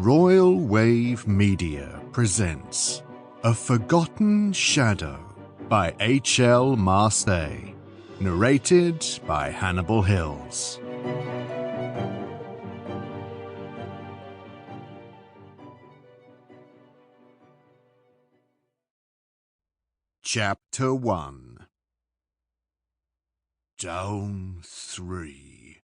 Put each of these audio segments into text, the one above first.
Royal Wave Media presents A Forgotten Shadow by H.L. Marsay, narrated by Hannibal Hills. Chapter 1. Down 3.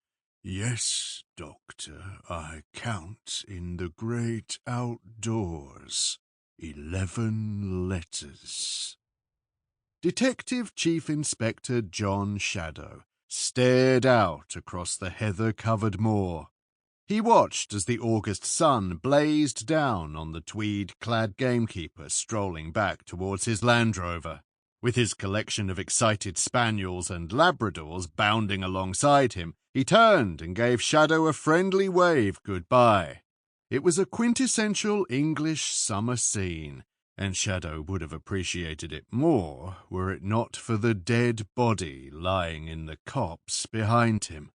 Yes, Doctor, I count in the great outdoors 11 letters. Detective Chief Inspector John Shadow stared out across the heather-covered moor. He watched as the August sun blazed down on the tweed-clad gamekeeper strolling back towards his Land Rover. With his collection of excited spaniels and Labradors bounding alongside him, he turned and gave Shadow a friendly wave goodbye. It was a quintessential English summer scene, and Shadow would have appreciated it more were it not for the dead body lying in the copse behind him.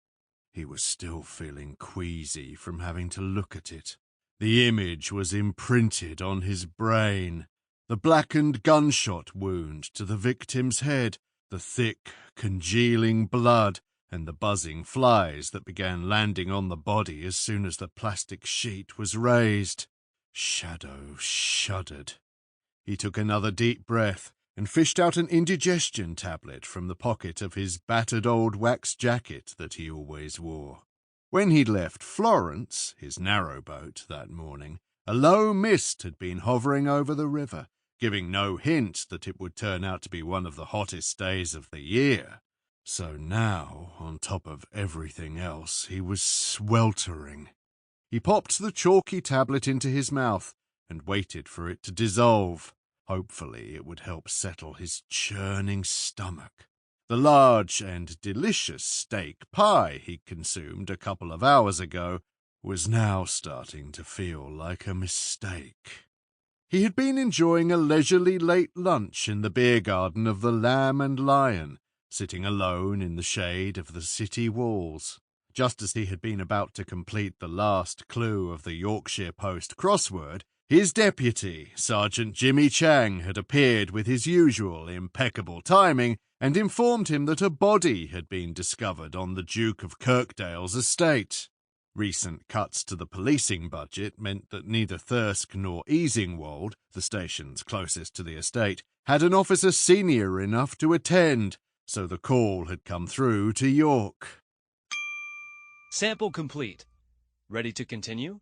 He was still feeling queasy from having to look at it. The image was imprinted on his brain. The blackened gunshot wound to the victim's head, the thick, congealing blood, and the buzzing flies that began landing on the body as soon as the plastic sheet was raised. Shadow shuddered. He took another deep breath and fished out an indigestion tablet from the pocket of his battered old wax jacket that he always wore. When he'd left Florence, his narrowboat, that morning, a low mist had been hovering over the river, giving no hint that it would turn out to be one of the hottest days of the year. So now, on top of everything else, he was sweltering. He popped the chalky tablet into his mouth and waited for it to dissolve. Hopefully it would help settle his churning stomach. The large and delicious steak pie he'd consumed a couple of hours ago was now starting to feel like a mistake. He had been enjoying a leisurely late lunch in the beer garden of the Lamb and Lion, sitting alone in the shade of the city walls. Just as he had been about to complete the last clue of the Yorkshire Post crossword, his deputy, Sergeant Jimmy Chang, had appeared with his usual impeccable timing and informed him that a body had been discovered on the Duke of Kirkdale's estate. Recent cuts to the policing budget meant that neither Thirsk nor Easingwold, the stations closest to the estate, had an officer senior enough to attend, so the call had come through to York. Sample complete. Ready to continue?